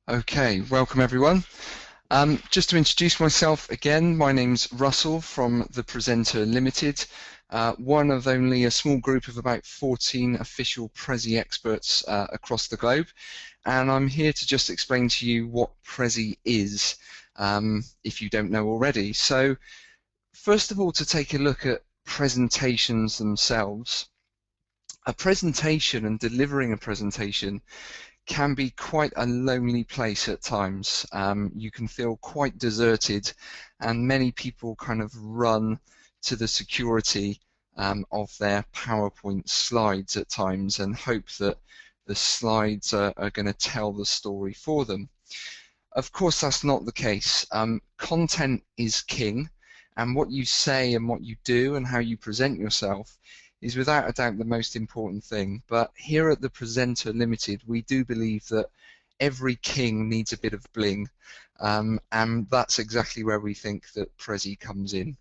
Okay, welcome everyone. Just to introduce myself again, my name's Russell from the Presenter Limited, one of only a small group of about 14 official Prezi experts across the globe, and I'm here to just explain to you what Prezi is, if you don't know already. So, first of all, to take a look at presentations themselves. A presentation and delivering a presentation can be quite a lonely place at times. You can feel quite deserted, and many people kind of run to the security of their PowerPoint slides at times and hope that the slides are going to tell the story for them. Of course, that's not the case. Content is king, and what you say and what you do and how you present yourself is without a doubt the most important thing. But here at the Presenter Limited, we do believe that every king needs a bit of bling, and that's exactly where we think that Prezi comes in.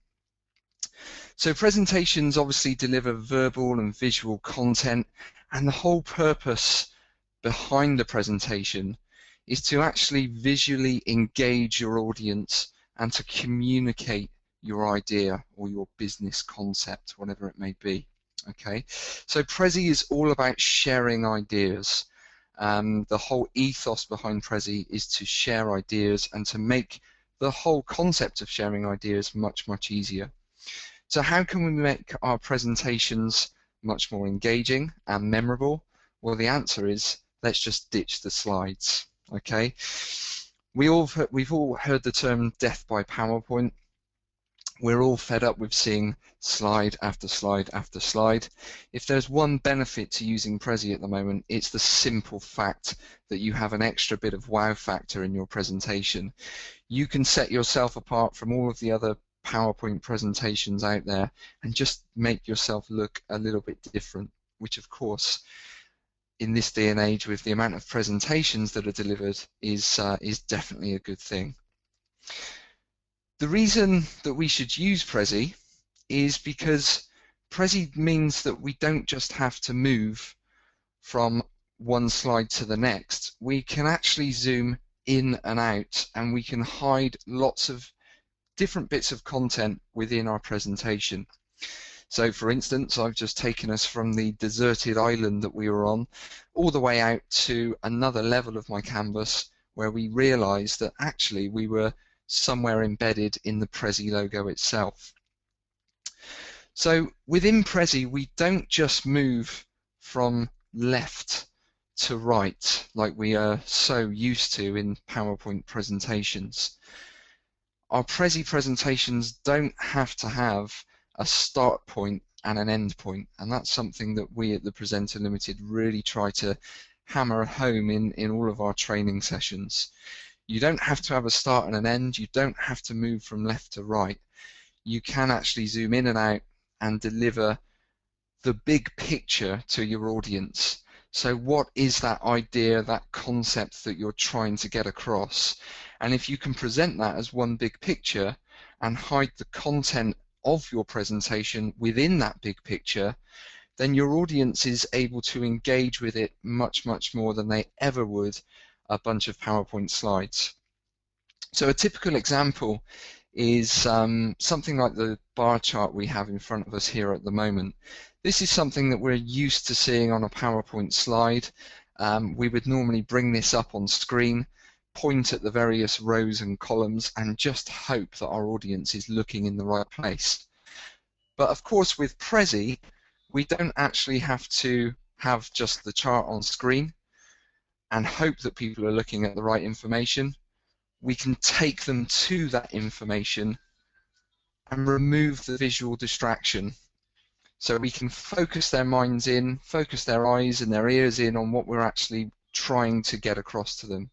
So presentations obviously deliver verbal and visual content, and the whole purpose behind the presentation is to actually visually engage your audience and to communicate your idea or your business concept, whatever it may be. Okay, so Prezi is all about sharing ideas. The whole ethos behind Prezi is to share ideas and to make the whole concept of sharing ideas much, much easier. So how can we make our presentations much more engaging and memorable? Well, the answer is let's just ditch the slides. Okay, we've all heard the term death by PowerPoint. We're all fed up with seeing slide after slide after slide. If there's one benefit to using Prezi at the moment, it's the simple fact that you have an extra bit of wow factor in your presentation. You can set yourself apart from all of the other PowerPoint presentations out there and just make yourself look a little bit different, which of course in this day and age with the amount of presentations that are delivered is definitely a good thing. The reason that we should use Prezi is because Prezi means that we don't just have to move from one slide to the next. We can actually zoom in and out, and we can hide lots of different bits of content within our presentation. So for instance, I've just taken us from the deserted island that we were on all the way out to another level of my canvas where we realized that actually we were somewhere embedded in the Prezi logo itself. So within Prezi, we don't just move from left to right like we are so used to in PowerPoint presentations. Our Prezi presentations don't have to have a start point and an end point, and that's something that we at the Presenter Limited really try to hammer home in all of our training sessions. You don't have to have a start and an end. You don't have to move from left to right. You can actually zoom in and out and deliver the big picture to your audience. So what is that idea, that concept that you're trying to get across? And if you can present that as one big picture and hide the content of your presentation within that big picture, then your audience is able to engage with it much, much more than they ever would a bunch of PowerPoint slides. So a typical example is something like the bar chart we have in front of us here at the moment. This is something that we're used to seeing on a PowerPoint slide. We would normally bring this up on screen, point at the various rows and columns, and just hope that our audience is looking in the right place. But of course with Prezi, we don't actually have to have just the chart on screen and hope that people are looking at the right information. We can take them to that information and remove the visual distraction. So we can focus their minds in, focus their eyes and their ears in on what we're actually trying to get across to them.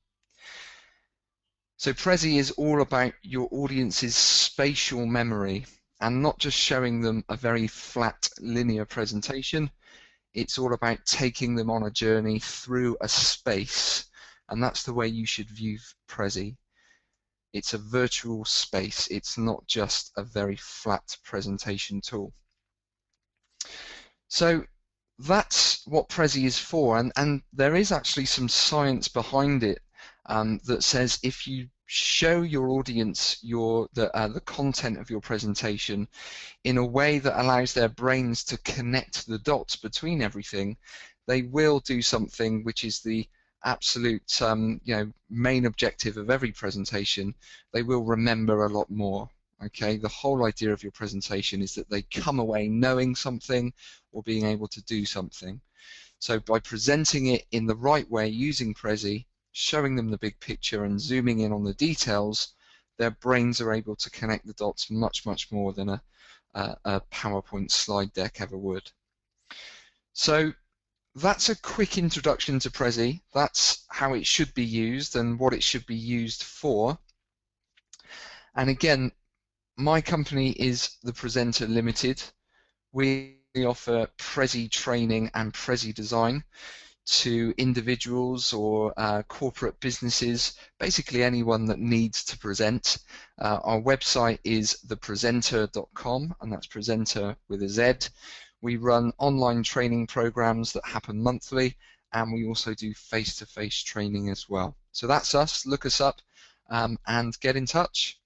So Prezi is all about your audience's spatial memory and not just showing them a very flat linear presentation. It's all about taking them on a journey through a space, and that's the way you should view Prezi. It's a virtual space. It's not just a very flat presentation tool. So that's what Prezi is for, and there is actually some science behind it. that says if you show your audience the content of your presentation in a way that allows their brains to connect the dots between everything, they will do something which is the absolute main objective of every presentation. They will remember a lot more. Okay, the whole idea of your presentation is that they come away knowing something or being able to do something. So by presenting it in the right way using Prezi, showing them the big picture and zooming in on the details, their brains are able to connect the dots much, much more than a PowerPoint slide deck ever would. So that's a quick introduction to Prezi. That's how it should be used and what it should be used for. And again, my company is the Presenter Limited. We offer Prezi training and Prezi design to individuals or corporate businesses, basically anyone that needs to present. Our website is thepresenter.com, and that's presenter with a Z. We run online training programs that happen monthly, and we also do face-to-face training as well. So that's us. Look us up and get in touch.